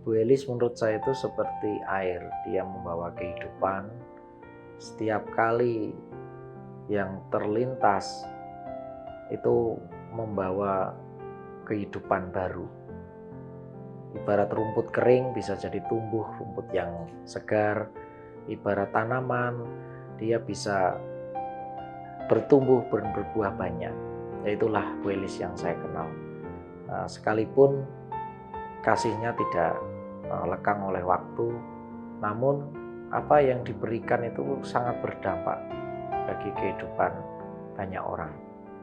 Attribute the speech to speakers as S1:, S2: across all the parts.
S1: Bu Elis menurut saya itu seperti air, dia membawa kehidupan. Setiap kali yang terlintas itu membawa kehidupan baru. Ibarat rumput kering bisa jadi tumbuh rumput yang segar. Ibarat tanaman, dia bisa bertumbuh dan berbuah banyak. Itulah Bu Elis yang saya kenal. Sekalipun kasihnya tidak lekang oleh waktu, namun apa yang diberikan itu sangat berdampak bagi kehidupan banyak orang,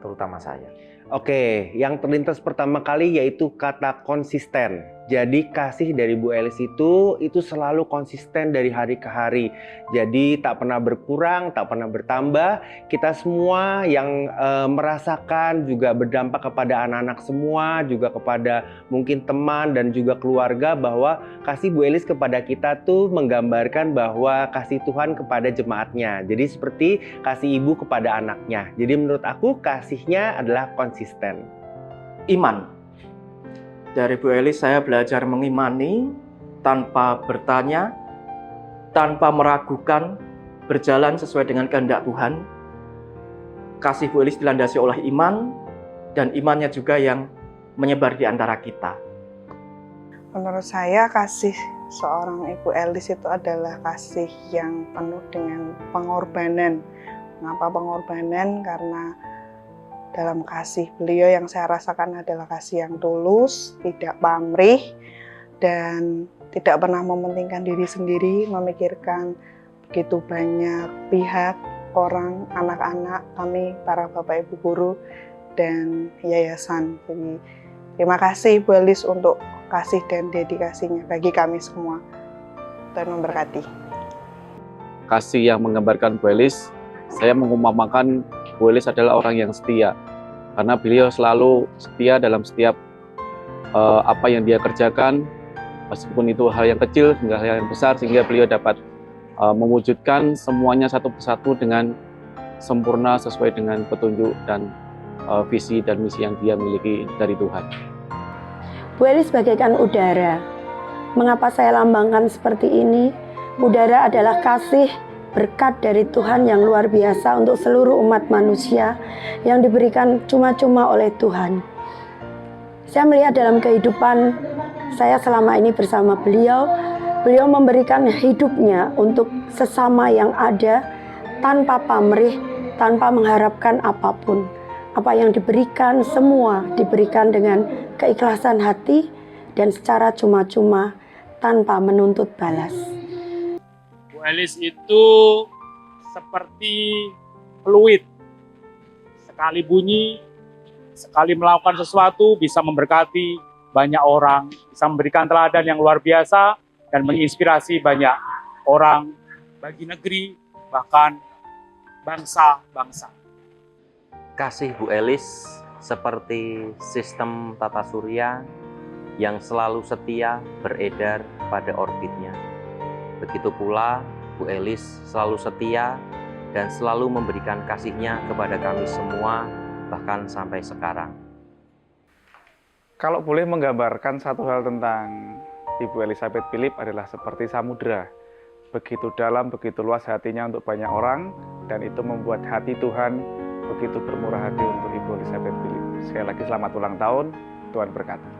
S1: terutama saya.
S2: Oke, yang terlintas pertama kali yaitu kata konsisten. Jadi kasih dari Bu Elis itu selalu konsisten dari hari ke hari. Jadi tak pernah berkurang, tak pernah bertambah. Kita semua yang merasakan juga berdampak kepada anak-anak semua, juga kepada mungkin teman dan juga keluarga, bahwa kasih Bu Elis kepada kita tuh menggambarkan bahwa kasih Tuhan kepada jemaatnya. Jadi seperti kasih ibu kepada anaknya. Jadi menurut aku kasihnya adalah konsisten.
S3: Iman. Dari Bu Elis saya belajar mengimani tanpa bertanya, tanpa meragukan, berjalan sesuai dengan kehendak Tuhan. Kasih Bu Elis dilandasi oleh iman, dan imannya juga yang menyebar di antara kita.
S4: Menurut saya kasih seorang Ibu Elis itu adalah kasih yang penuh dengan pengorbanan. Mengapa pengorbanan? Karena dalam kasih beliau yang saya rasakan adalah kasih yang tulus, tidak pamrih, dan tidak pernah mementingkan diri sendiri, memikirkan begitu banyak pihak, orang, anak-anak, kami, para bapak ibu guru, dan yayasan. Jadi terima kasih Bu Elis untuk kasih dan dedikasinya bagi kami semua. Tuhan memberkati.
S5: Kasih yang menggambarkan Bu Elis, saya mengumpamakan Bu Elis adalah orang yang setia, karena beliau selalu setia dalam setiap apa yang dia kerjakan, meskipun itu hal yang kecil hingga hal yang besar, sehingga beliau dapat mewujudkan semuanya satu persatu dengan sempurna sesuai dengan petunjuk dan visi dan misi yang dia miliki dari Tuhan.
S6: Bu Elis bagaikan udara. Mengapa saya lambangkan seperti ini? Udara adalah kasih, berkat dari Tuhan yang luar biasa untuk seluruh umat manusia yang diberikan cuma-cuma oleh Tuhan. Saya melihat dalam kehidupan saya selama ini bersama beliau memberikan hidupnya untuk sesama yang ada tanpa pamrih, tanpa mengharapkan apapun. Apa yang diberikan semua diberikan dengan keikhlasan hati dan secara cuma-cuma tanpa menuntut balas.
S7: Bu Elis itu seperti fluid, sekali bunyi, sekali melakukan sesuatu bisa memberkati banyak orang, bisa memberikan teladan yang luar biasa dan menginspirasi banyak orang bagi negeri, bahkan bangsa-bangsa.
S8: Kasih Bu Elis seperti sistem tata surya yang selalu setia beredar pada orbitnya. Begitu pula Bu Elis selalu setia dan selalu memberikan kasihnya kepada kami semua, bahkan sampai sekarang.
S9: Kalau boleh menggambarkan satu hal tentang Ibu Elizabeth Philip adalah seperti samudera. Begitu dalam, begitu luas hatinya untuk banyak orang, dan itu membuat hati Tuhan begitu bermurah hati untuk Ibu Elizabeth Philip. Sekali lagi selamat ulang tahun, Tuhan berkati.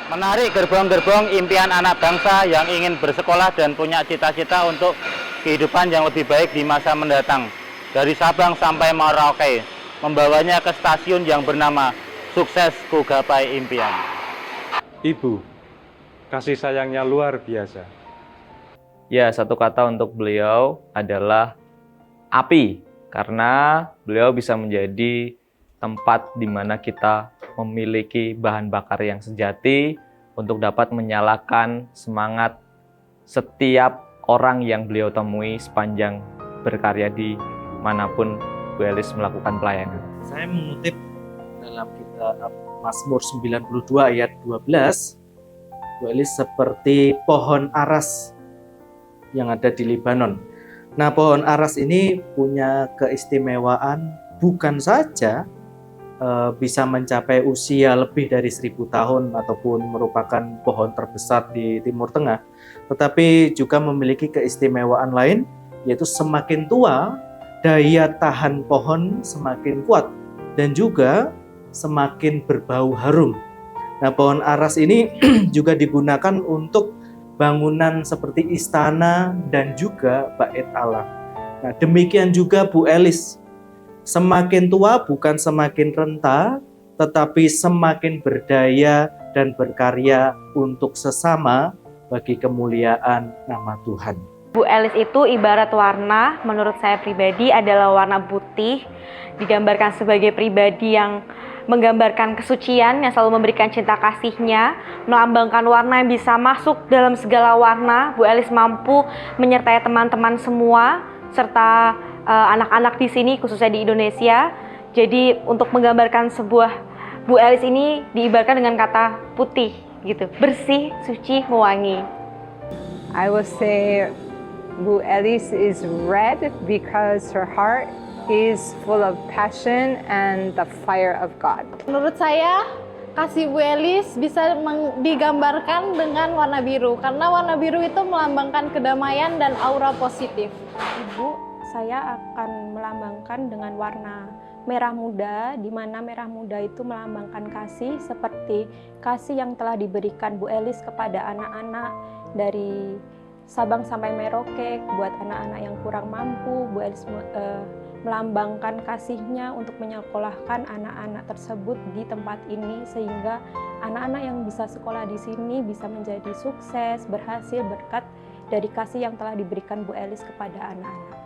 S10: Menarik gerbong-gerbong impian anak bangsa yang ingin bersekolah dan punya cita-cita untuk kehidupan yang lebih baik di masa mendatang. Dari Sabang sampai Merauke, membawanya ke stasiun yang bernama Sukses Ku Gapai Impian.
S11: Ibu, kasih sayangnya luar biasa.
S12: Ya, satu kata untuk beliau adalah api, karena beliau bisa menjadi tempat di mana kita memiliki bahan bakar yang sejati untuk dapat menyalakan semangat setiap orang yang beliau temui sepanjang berkarya di manapun Bu Elis melakukan pelayanan.
S1: Saya mengutip dalam kitab Mazmur 92 ayat 12, Bu Elis seperti pohon aras yang ada di Libanon. Nah, pohon aras ini punya keistimewaan bukan saja
S3: bisa mencapai usia lebih dari 1000 tahun ataupun merupakan pohon terbesar di Timur Tengah, tetapi juga memiliki keistimewaan lain, yaitu semakin tua daya tahan pohon semakin kuat dan juga semakin berbau harum. Nah, pohon aras ini juga digunakan untuk bangunan seperti istana dan juga bait Allah. Nah, demikian juga Bu Elis. Semakin tua bukan semakin renta, tetapi semakin berdaya dan berkarya untuk sesama bagi kemuliaan nama Tuhan.
S13: Bu Elis itu ibarat warna, menurut saya pribadi adalah warna putih, digambarkan sebagai pribadi yang menggambarkan kesucian, yang selalu memberikan cinta kasihnya, melambangkan warna yang bisa masuk dalam segala warna. Bu Elis mampu menyertai teman-teman semua, serta anak-anak di sini, khususnya di Indonesia. Jadi untuk menggambarkan sebuah Bu Elis ini diibaratkan dengan kata putih, gitu, bersih, suci, mewangi.
S14: I will say Bu Elis is red because her heart is full of passion and the fire of God.
S15: Menurut saya, kasih Bu Elis bisa digambarkan dengan warna biru, karena warna biru itu melambangkan kedamaian dan aura positif.
S6: Ibu, saya akan melambangkan dengan warna merah muda, di mana merah muda itu melambangkan kasih, seperti kasih yang telah diberikan Bu Elis kepada anak-anak dari Sabang sampai Merauke. Buat anak-anak yang kurang mampu, Bu Elis melambangkan kasihnya untuk menyekolahkan anak-anak tersebut di tempat ini, sehingga anak-anak yang bisa sekolah di sini bisa menjadi sukses, berhasil berkat dari kasih yang telah diberikan Bu Elis kepada anak-anak.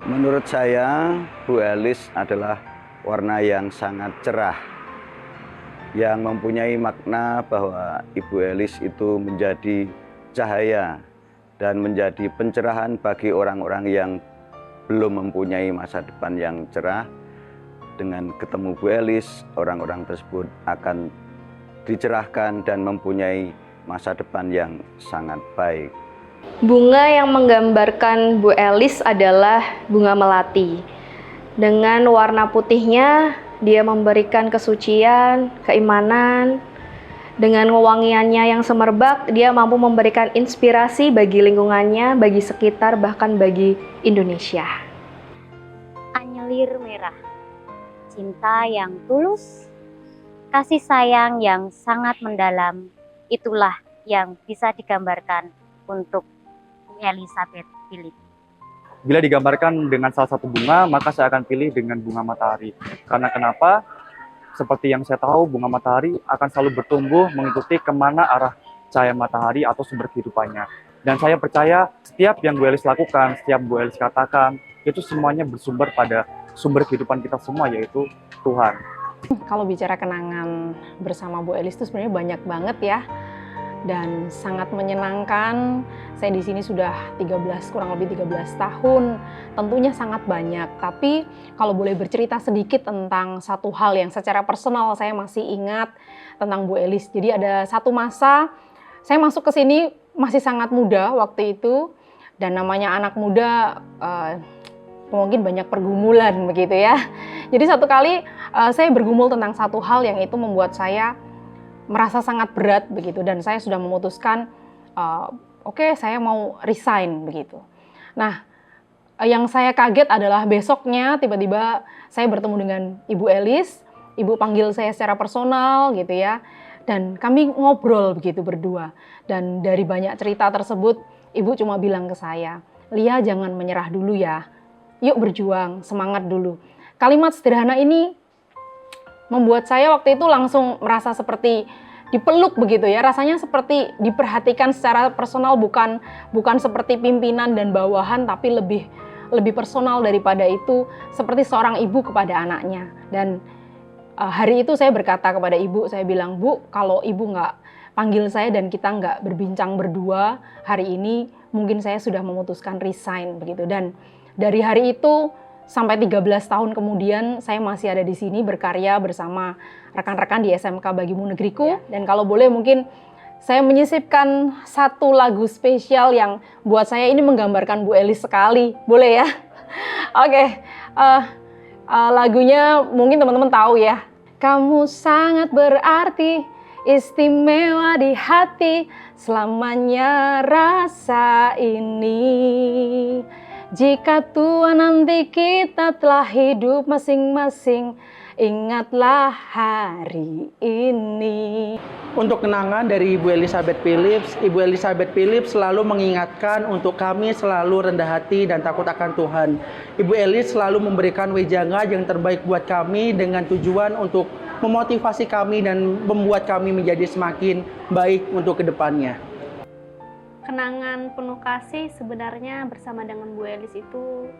S16: Menurut saya, Bu Elis adalah warna yang sangat cerah, yang mempunyai makna bahwa Ibu Elis itu menjadi cahaya dan menjadi pencerahan bagi orang-orang yang belum mempunyai masa depan yang cerah. Dengan ketemu Bu Elis, orang-orang tersebut akan dicerahkan dan mempunyai masa depan yang sangat baik.
S13: Bunga yang menggambarkan Bu Elis adalah bunga melati. Dengan warna putihnya, dia memberikan kesucian, keimanan. Dengan wewangiannya yang semerbak, dia mampu memberikan inspirasi bagi lingkungannya, bagi sekitar, bahkan bagi Indonesia.
S17: Anyelir merah, cinta yang tulus, kasih sayang yang sangat mendalam, itulah yang bisa digambarkan untuk Elizabeth Philip.
S5: Bila digambarkan dengan salah satu bunga, maka saya akan pilih dengan bunga matahari. Karena kenapa? Seperti yang saya tahu, bunga matahari akan selalu bertumbuh mengikuti kemana arah cahaya matahari atau sumber kehidupannya. Dan saya percaya setiap yang Bu Elis lakukan, setiap Bu Elis katakan, itu semuanya bersumber pada sumber kehidupan kita semua, yaitu Tuhan.
S18: Kalau bicara kenangan bersama Bu Elis itu sebenarnya banyak banget ya. Dan sangat menyenangkan. Saya di sini sudah kurang lebih 13 tahun. Tentunya sangat banyak. Tapi kalau boleh bercerita sedikit tentang satu hal yang secara personal saya masih ingat tentang Bu Elis. Jadi ada satu masa saya masuk ke sini masih sangat muda waktu itu, dan namanya anak muda mungkin banyak pergumulan begitu ya. Jadi satu kali saya bergumul tentang satu hal yang itu membuat saya merasa sangat berat begitu, dan saya sudah memutuskan oke, saya mau resign begitu. Nah, yang saya kaget adalah besoknya tiba-tiba saya bertemu dengan Ibu Elis. Ibu panggil saya secara personal gitu ya, dan kami ngobrol begitu berdua. Dan dari banyak cerita tersebut, Ibu cuma bilang ke saya, "Lia, jangan menyerah dulu ya, yuk berjuang, semangat dulu." Kalimat sederhana ini membuat saya waktu itu langsung merasa seperti dipeluk begitu ya, rasanya seperti diperhatikan secara personal, bukan seperti pimpinan dan bawahan, tapi lebih personal daripada itu, seperti seorang ibu kepada anaknya. Dan hari itu saya berkata kepada ibu, saya bilang, "Bu, kalau ibu nggak panggil saya dan kita nggak berbincang berdua hari ini, mungkin saya sudah memutuskan resign begitu." Dan dari hari itu sampai 13 tahun kemudian saya masih ada di sini berkarya bersama rekan-rekan di SMK Bagimu Negeriku. Dan kalau boleh mungkin saya menyisipkan satu lagu spesial yang buat saya ini menggambarkan Bu Elis sekali. Boleh ya? Oke. Lagunya mungkin teman-teman tahu ya. Kamu sangat berarti, istimewa di hati, selamanya rasa ini. Jika tua nanti kita telah hidup masing-masing, ingatlah hari ini.
S19: Untuk kenangan dari Ibu Elizabeth Philips, Ibu Elizabeth Philips selalu mengingatkan untuk kami selalu rendah hati dan takut akan Tuhan. Ibu Elis selalu memberikan wejangan yang terbaik buat kami dengan tujuan untuk memotivasi kami dan membuat kami menjadi semakin baik untuk kedepannya.
S20: Kenangan penuh kasih sebenarnya bersama dengan Bu Elis itu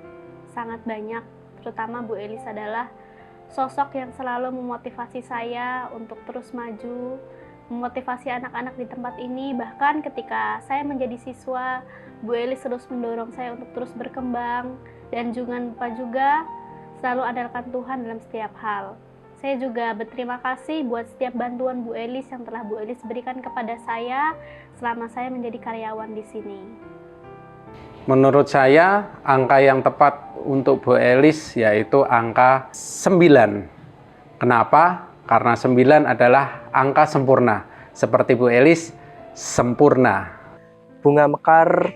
S20: sangat banyak. Terutama Bu Elis adalah sosok yang selalu memotivasi saya untuk terus maju, memotivasi anak-anak di tempat ini. Bahkan ketika saya menjadi siswa, Bu Elis terus mendorong saya untuk terus berkembang, dan jangan lupa juga selalu andalkan Tuhan dalam setiap hal. Saya juga berterima kasih buat setiap bantuan Bu Elis yang telah Bu Elis berikan kepada saya selama saya menjadi karyawan di sini.
S11: Menurut saya, angka yang tepat untuk Bu Elis yaitu angka 9. Kenapa? Karena 9 adalah angka sempurna. Seperti Bu Elis, sempurna.
S3: Bunga mekar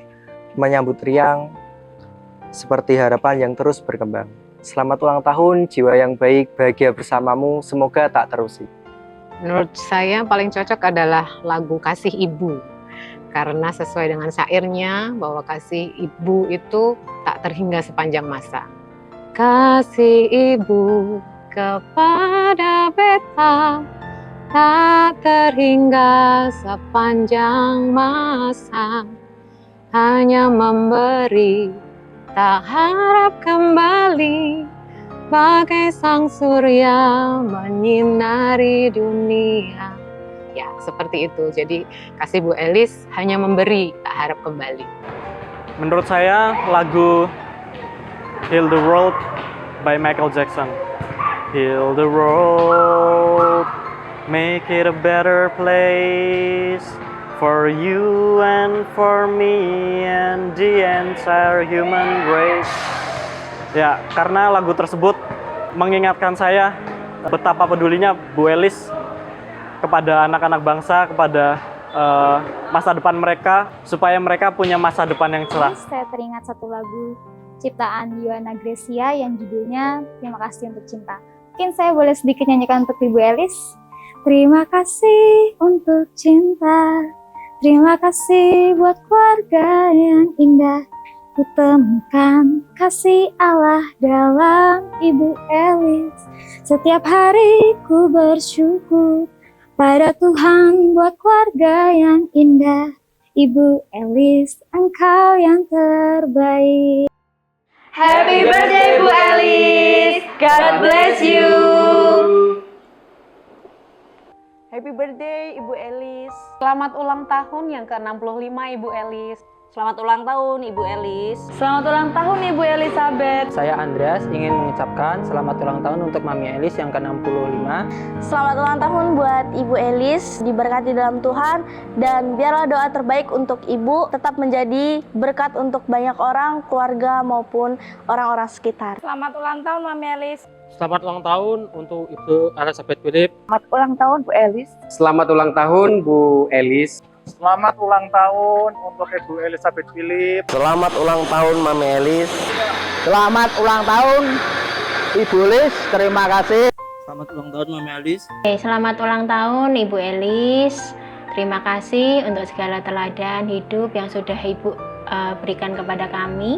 S3: menyambut riang seperti harapan yang terus berkembang. Selamat ulang tahun, jiwa yang baik, bahagia bersamamu, semoga tak terusik.
S21: Menurut saya paling cocok adalah lagu Kasih Ibu. Karena sesuai dengan syairnya bahwa kasih ibu itu tak terhingga sepanjang masa. Kasih ibu kepada beta tak terhingga sepanjang masa. Hanya memberi, tak harap kembali, bagai sang surya menyinari dunia. Ya, seperti itu. Jadi, kasih Bu Elis hanya memberi, tak harap kembali.
S22: Menurut saya, lagu Heal the World by Michael Jackson. Heal the world, make it a better place for you and for me and the entire human race. Ya, karena lagu tersebut mengingatkan saya betapa pedulinya Bu Elis kepada anak-anak bangsa, kepada masa depan mereka, supaya mereka punya masa depan yang cerah.
S23: Saya teringat satu lagu ciptaan Yohana Gracia yang judulnya Terima Kasih Untuk Cinta. Mungkin saya boleh sedikit nyanyikan untuk Ibu Elis. Terima kasih untuk cinta, terima kasih buat keluarga yang indah. Kutemukan kasih Allah dalam Ibu Elis. Setiap hari ku bersyukur pada Tuhan buat keluarga yang indah. Ibu Elis, engkau yang terbaik.
S13: Happy birthday Bu Elis, God bless you.
S24: Happy birthday Ibu Elis. Selamat ulang tahun yang ke-65 Ibu Elis. Selamat ulang tahun Ibu Elis.
S25: Selamat ulang tahun Ibu Elizabeth.
S26: Saya Andreas ingin mengucapkan selamat ulang tahun untuk Mami Elis yang ke-65.
S25: Selamat ulang tahun buat Ibu Elis, diberkati dalam Tuhan, dan biarlah doa terbaik untuk Ibu tetap menjadi berkat untuk banyak orang, keluarga maupun orang-orang sekitar.
S24: Selamat ulang tahun Mami Elis.
S22: Selamat ulang tahun untuk Ibu Elizabeth Philips.
S24: Selamat ulang tahun Bu Elis.
S27: Selamat ulang tahun Bu Elis.
S22: Selamat ulang tahun untuk Ibu Elizabeth Philips.
S27: Selamat ulang tahun Mami Elis.
S28: Selamat ulang tahun Ibu Elis. Terima kasih.
S29: Selamat ulang tahun Mami Elis.
S30: Selamat ulang tahun Ibu Elis. Terima kasih untuk segala teladan hidup yang sudah Ibu berikan kepada kami.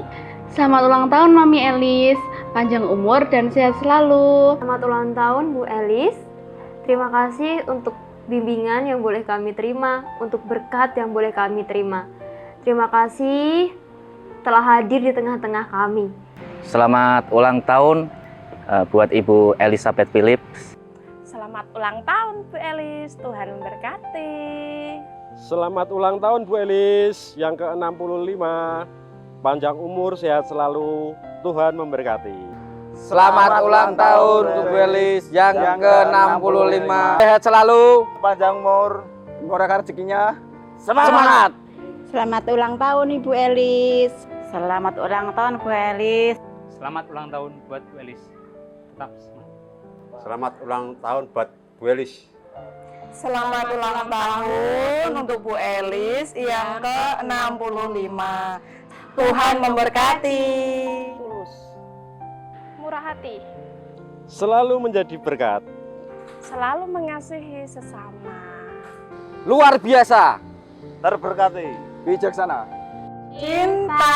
S20: Selamat ulang tahun Mami Elis, panjang umur dan sehat selalu.
S13: Selamat ulang tahun Bu Elis. Terima kasih untuk bimbingan yang boleh kami terima, untuk berkat yang boleh kami terima. Terima kasih telah hadir di tengah-tengah kami.
S28: Selamat ulang tahun buat Ibu Elizabeth Philips.
S24: Selamat ulang tahun Bu Elis, Tuhan memberkati.
S11: Selamat ulang tahun Bu Elis yang ke-65. Panjang umur, sehat selalu, Tuhan memberkati.
S28: Selamat ulang tahun untuk Bu Elis yang ke-65. Sehat selalu,
S29: panjang umur, murahkan rezekinya.
S28: Semangat.
S24: Selamat ulang tahun Ibu Elis. Selamat ulang tahun Bu Elis.
S10: Selamat ulang tahun buat Bu Elis.
S1: Selamat ulang tahun buat Bu Elis.
S2: Selamat ulang tahun untuk Bu Elis yang ke-65. Tuhan memberkati.
S20: Murah hati,
S4: Selalu menjadi berkat.
S20: selalu mengasihi sesama,
S28: Luar biasa.
S29: Terberkati. Bijaksana.
S2: Cinta.